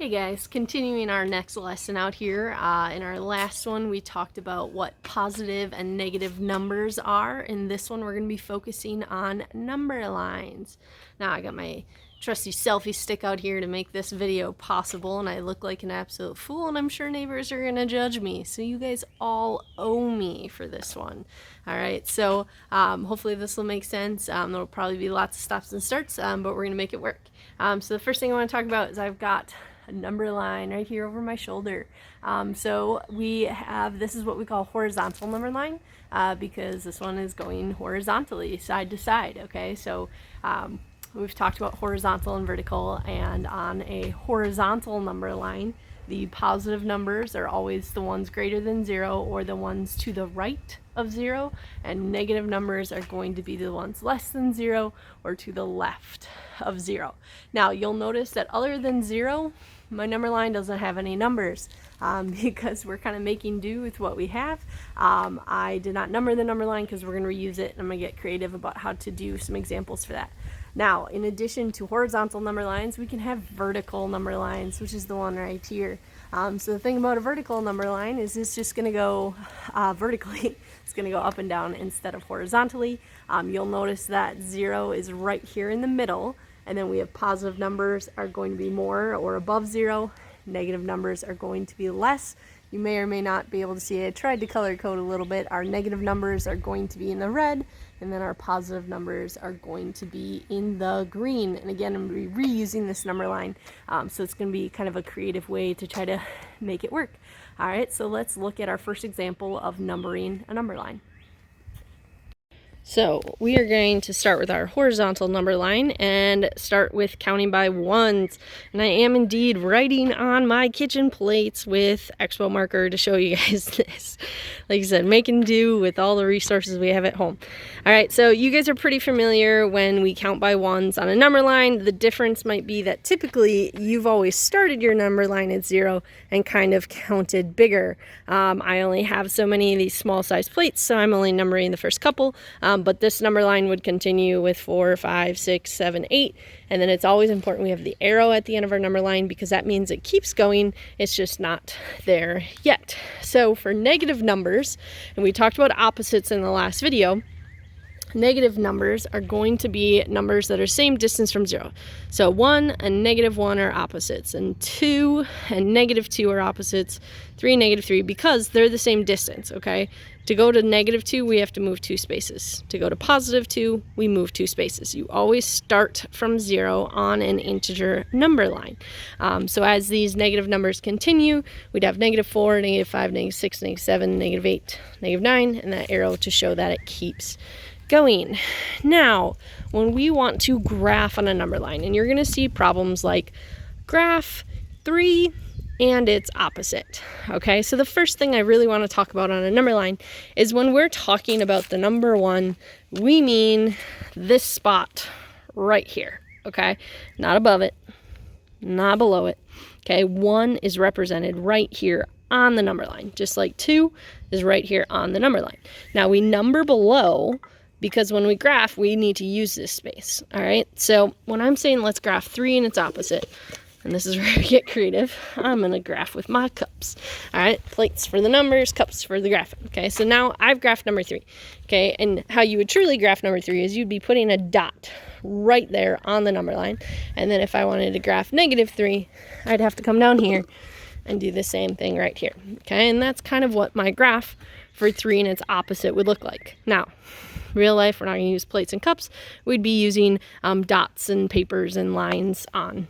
Hey guys, continuing our next lesson out here. In our last one, we talked about what positive and negative numbers are. In this one, we're going to be focusing on number lines. Now, I got my trusty selfie stick out here to make this video possible, and I look like an absolute fool, and I'm sure neighbors are going to judge me. So you guys all owe me for this one. All right, so hopefully this will make sense. There'll probably be lots of stops and starts, but we're going to make it work. So the first thing I want to talk about is I've got a number line right here over my shoulder. So we have, this is what we call horizontal number line because this one is going horizontally, side to side, okay? So we've talked about horizontal and vertical, and on a horizontal number line, the positive numbers are always the ones greater than 0 or the ones to the right of 0, and negative numbers are going to be the ones less than 0 or to the left of 0. Now you'll notice that other than 0, my number line doesn't have any numbers because we're kind of making do with what we have. I did not number the number line because we're going to reuse it, and I'm going to get creative about how to do some examples for that. Now, in addition to horizontal number lines, we can have vertical number lines, which is the one right here. So the thing about a vertical number line is it's just going to go vertically. It's going to go up and down instead of horizontally. You'll notice that 0 is right here in the middle, and then we have positive numbers are going to be more or above 0. Negative numbers are going to be less. You may or may not be able to see it. I tried to color code a little bit. Our negative numbers are going to be in the red, and then our positive numbers are going to be in the green. And again, I'm going to be reusing this number line, so it's going to be kind of a creative way to try to make it work. All right, so let's look at our first example of numbering a number line. So we are going to start with our horizontal number line and start with counting by ones. And I am indeed writing on my kitchen plates with Expo marker to show you guys this. Like I said, making do with all the resources we have at home. All right, so you guys are pretty familiar when we count by ones on a number line. The difference might be that typically you've always started your number line at 0 and kind of counted bigger. I only have so many of these small size plates, so I'm only numbering the first couple. But this number line would continue with 4, 5, 6, 7, 8. And then it's always important we have the arrow at the end of our number line because that means it keeps going. It's just not there yet. So for negative numbers, and we talked about opposites in the last video, negative numbers are going to be numbers that are same distance from 0. So 1 and -1 are opposites, and 2 and -2 are opposites, 3 and -3, because they're the same distance, okay? To go to -2, we have to move 2 spaces. To go to +2, we move 2 spaces. You always start from 0 on an integer number line. So as these negative numbers continue, we'd have -4, -5, -6, -7, -8, -9, and that arrow to show that it keeps going. Now, when we want to graph on a number line, and you're going to see problems like graph 3 and its opposite. Okay, so the first thing I really want to talk about on a number line is when we're talking about the number 1, we mean this spot right here. Okay, not above it, not below it. Okay, 1 is represented right here on the number line, just like 2 is right here on the number line. Now we number below because when we graph, we need to use this space. All right, so when I'm saying let's graph 3 and its opposite, and this is where we get creative, I'm going to graph with my cups. All right, plates for the numbers, cups for the graphing. Okay, so now I've graphed number 3. Okay, and how you would truly graph number 3 is you'd be putting a dot right there on the number line. And then if I wanted to graph -3, I'd have to come down here and do the same thing right here. Okay, and that's kind of what my graph for 3 and its opposite would look like. Now, real life, we're not going to use plates and cups. We'd be using dots and papers and lines on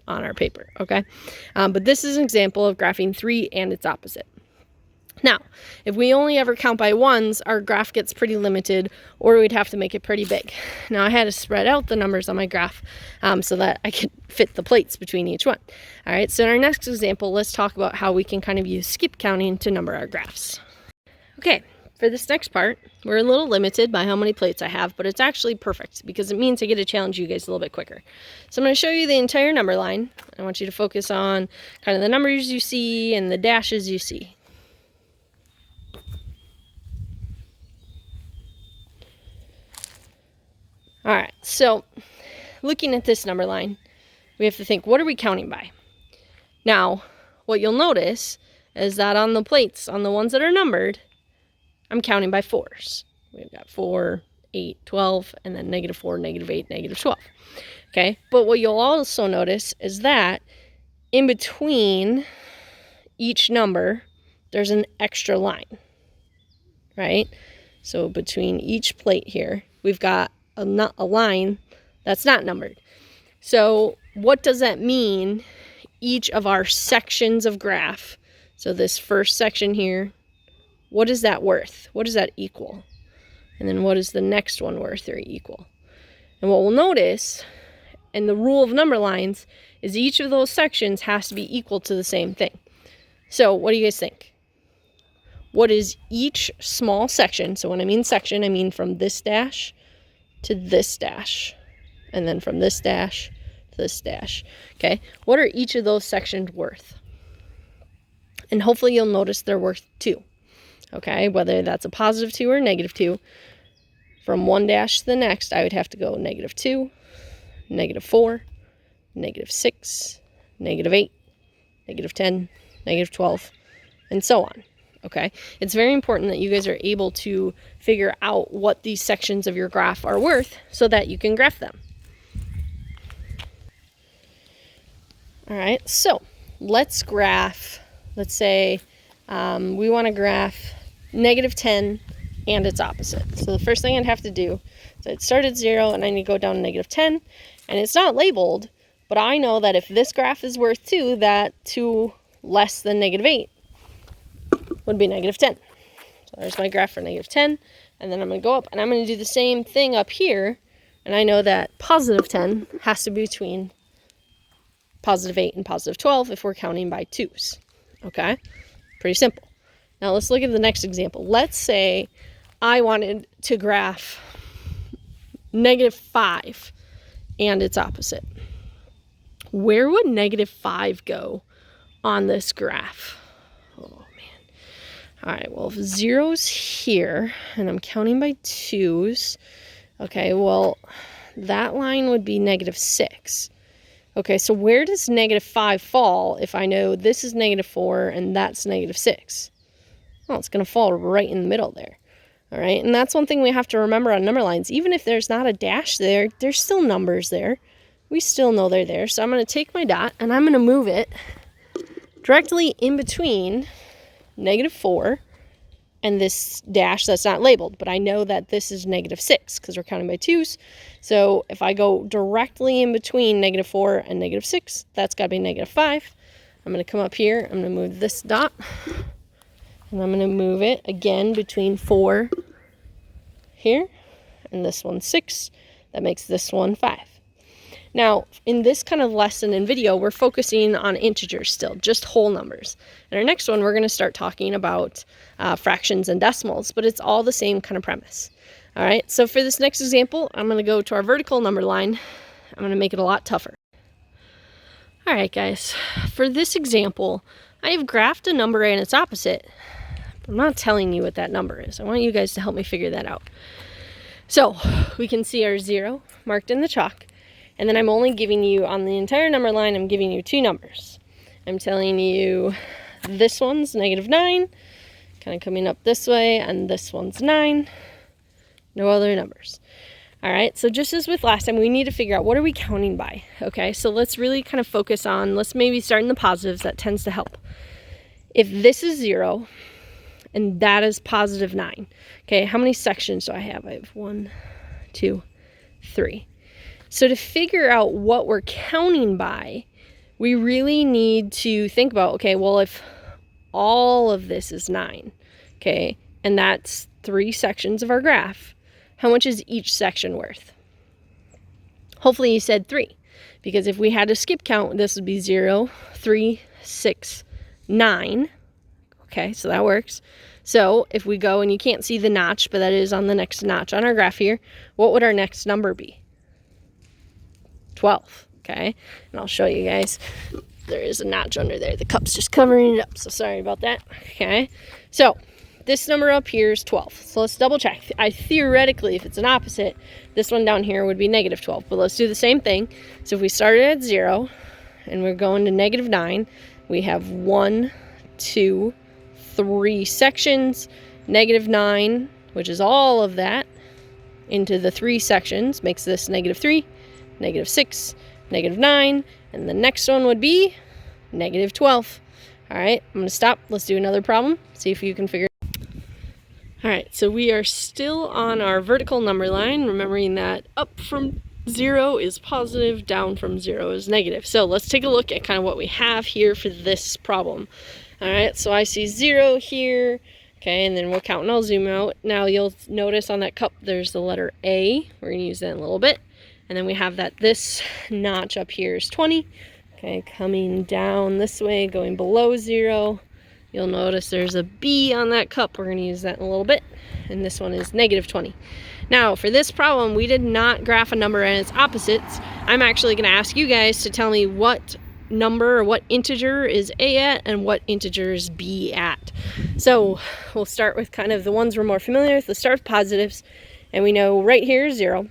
our paper, okay? But this is an example of graphing 3 and its opposite. Now, if we only ever count by ones, our graph gets pretty limited, or we'd have to make it pretty big. Now, I had to spread out the numbers on my graph so that I could fit the plates between each one. All right, so in our next example, let's talk about how we can kind of use skip counting to number our graphs. Okay, for this next part, we're a little limited by how many plates I have, but it's actually perfect because it means I get to challenge you guys a little bit quicker. So I'm going to show you the entire number line. I want you to focus on kind of the numbers you see and the dashes you see. All right, so looking at this number line, we have to think, what are we counting by? Now, what you'll notice is that on the plates, on the ones that are numbered, I'm counting by 4s. We've got 4, 8, 12, and then -4, -8, -12. Okay, but what you'll also notice is that in between each number, there's an extra line, right? So between each plate here, we've got a line that's not numbered. So what does that mean? Each of our sections of graph, so this first section here, what is that worth? What does that equal? And then what is the next one worth or equal? And what we'll notice, and the rule of number lines, is each of those sections has to be equal to the same thing. So what do you guys think? What is each small section? So when I mean section, I mean from this dash to this dash, and then from this dash to this dash. Okay, what are each of those sections worth? And hopefully you'll notice they're worth 2. Okay, whether that's a +2 or -2. From one dash to the next, I would have to go -2, -4, -6, -8, -10, -12, and so on. Okay, it's very important that you guys are able to figure out what these sections of your graph are worth so that you can graph them. All right, so let's graph, let's say we want to graph -10 and its opposite. So the first thing I'd have to do is I'd start at 0 and I need to go down to -10, and it's not labeled, but I know that if this graph is worth 2, that 2 less than -8 would be -10. So there's my graph for -10, and then I'm going to go up and I'm going to do the same thing up here, and I know that +10 has to be between +8 and +12 if we're counting by 2s. Okay, pretty simple. Now let's look at the next example. Let's say I wanted to graph -5 and its opposite. Where would -5 go on this graph? Oh man. All right, well, if 0's here and I'm counting by 2s, okay, well, that line would be -6. Okay, so where does -5 fall if I know this is -4 and that's -6? Well, it's going to fall right in the middle there. All right, and that's one thing we have to remember on number lines. Even if there's not a dash there, there's still numbers there. We still know they're there. So I'm going to take my dot and I'm going to move it directly in between -4 and this dash that's not labeled. But I know that this is -6 because we're counting by 2s. So if I go directly in between -4 and -6, that's got to be -5. I'm going to come up here. I'm going to move this dot. And I'm going to move it again between 4 here, and this one's 6. That makes this one 5. Now, in this kind of lesson and video, we're focusing on integers still, just whole numbers. In our next one, we're going to start talking about fractions and decimals, but it's all the same kind of premise. All right, so for this next example, I'm going to go to our vertical number line. I'm going to make it a lot tougher. All right, guys, for this example, I have graphed a number and its opposite. I'm not telling you what that number is. I want you guys to help me figure that out. So we can see our 0 marked in the chalk, and then I'm only giving you, on the entire number line, I'm giving you 2 numbers. I'm telling you this one's -9, kind of coming up this way, and this one's 9. No other numbers. All right, so just as with last time, we need to figure out what are we counting by, okay? So let's really kind of focus on, let's maybe start in the positives. That tends to help. If this is 0 and that is +9, okay, how many sections do I have? I have 1, 2, 3. So to figure out what we're counting by, we really need to think about, okay, well, if all of this is 9, okay, and that's 3 sections of our graph, how much is each section worth? Hopefully you said 3, because if we had to skip count, this would be 0, 3, 6, 9. Okay, so that works. So if we go, and you can't see the notch, but that is on the next notch on our graph here, what would our next number be? 12, okay? And I'll show you guys. There is a notch under there. The cup's just covering it up, so sorry about that. Okay, so this number up here is 12. So let's double check. Theoretically, if it's an opposite, this one down here would be -12. But let's do the same thing. So if we started at 0 and we're going to -9, we have 1, 2, 3 sections, -9, which is all of that, into the 3 sections, makes this -3, -6, -9, and the next one would be -12. All right, I'm going to stop. Let's do another problem, see if you can figure it out. All right, so we are still on our vertical number line, remembering that up from 0 is positive, down from 0 is negative. So let's take a look at kind of what we have here for this problem. All right, so I see 0 here, okay, and then we'll count and I'll zoom out. Now you'll notice on that cup there's the letter A. We're going to use that in a little bit. And then we have that this notch up here is 20. Okay, coming down this way, going below 0, you'll notice there's a B on that cup. We're going to use that in a little bit. And this one is -20. Now, for this problem, we did not graph a number and its opposites. I'm actually going to ask you guys to tell me what number or what integer is A at and what integer is B at. So we'll start with kind of the ones we're more familiar with. Let's start with positives. And we know right here is 0.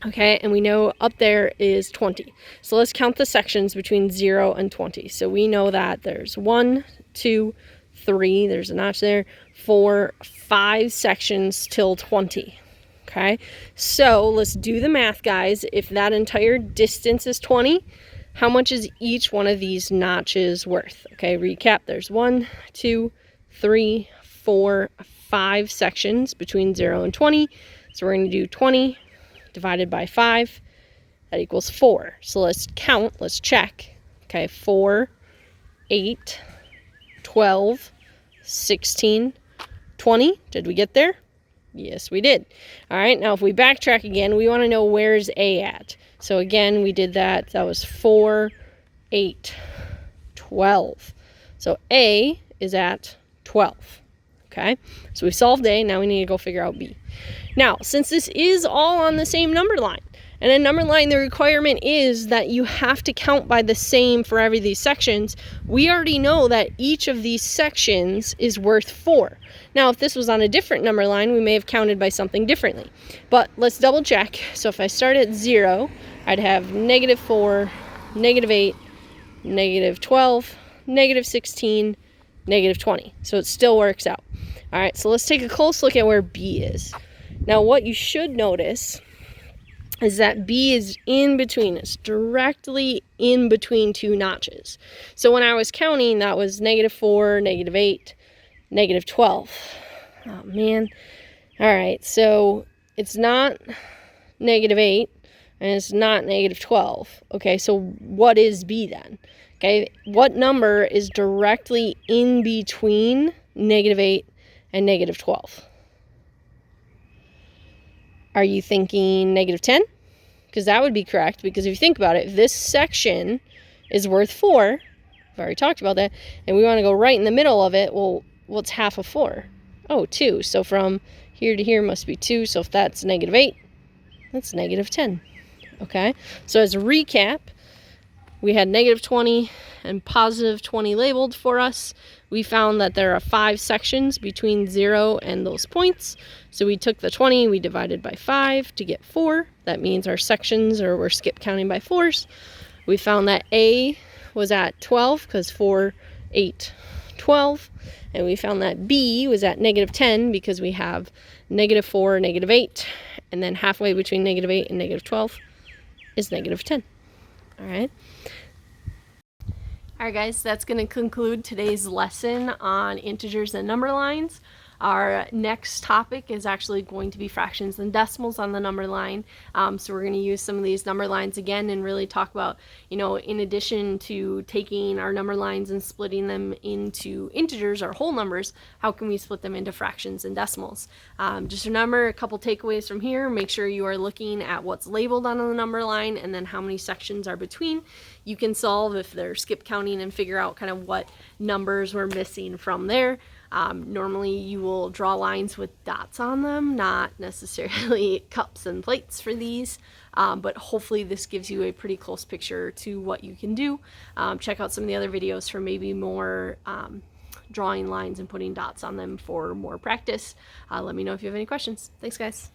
Okay, and we know up there is 20. So let's count the sections between 0 and 20. So we know that there's 1, 2, 3, there's a notch there, 4, 5 sections till 20. Okay, so let's do the math, guys. If that entire distance is 20, how much is each one of these notches worth? Okay, recap, there's 1, 2, 3, 4, 5 sections between 0 and 20. So we're going to do 20 divided by 5, that equals 4. So let's count, let's check. Okay, 4, 8, 12, 16, 20. Did we get there? Yes, we did. All right, now if we backtrack again, we want to know where's A at. So again, we did that. That was 4, 8, 12. So A is at 12. Okay, so we solved A, now we need to go figure out B. Now, since this is all on the same number line, and a number line, the requirement is that you have to count by the same for every of these sections, we already know that each of these sections is worth 4. Now, if this was on a different number line, we may have counted by something differently. But let's double check. So if I start at 0, I'd have -4, -8, -12, -16, -20. So it still works out. All right, so let's take a close look at where B is. Now, what you should notice is that B is in between. It's directly in between 2 notches. So when I was counting, that was -4, -8, -12. Oh, man. All right, so it's not -8, and it's not -12. Okay, so what is B then? Okay, what number is directly in between -8 and -12? Are you thinking -10? Because that would be correct, because if you think about it, if this section is worth 4, I've already talked about that, and we want to go right in the middle of it, well, what's half of 4? Oh, 2. So from here to here must be 2, so if that's -8, that's -10. Okay, so as a recap, we had -20 and +20 labeled for us. We found that there are 5 sections between 0 and those points. So we took the 20, we divided by 5 to get 4. That means our sections, or we're skip counting by 4s. We found that A was at 12 because 4, 8, 12. And we found that B was at -10 because we have -4, -8. And then halfway between -8 and -12 is -10. All right. All right, guys, that's going to conclude today's lesson on integers and number lines. Our next topic is actually going to be fractions and decimals on the number line. So we're going to use some of these number lines again and really talk about, in addition to taking our number lines and splitting them into integers or whole numbers, how can we split them into fractions and decimals? Just remember a couple takeaways from here. Make sure you are looking at what's labeled on the number line and then how many sections are between. You can solve if they're skip counting and figure out kind of what numbers we're missing from there. Normally you will draw lines with dots on them, not necessarily cups and plates for these, but hopefully this gives you a pretty close picture to what you can do. Check out some of the other videos for maybe more drawing lines and putting dots on them for more practice. Let me know if you have any questions. Thanks, guys.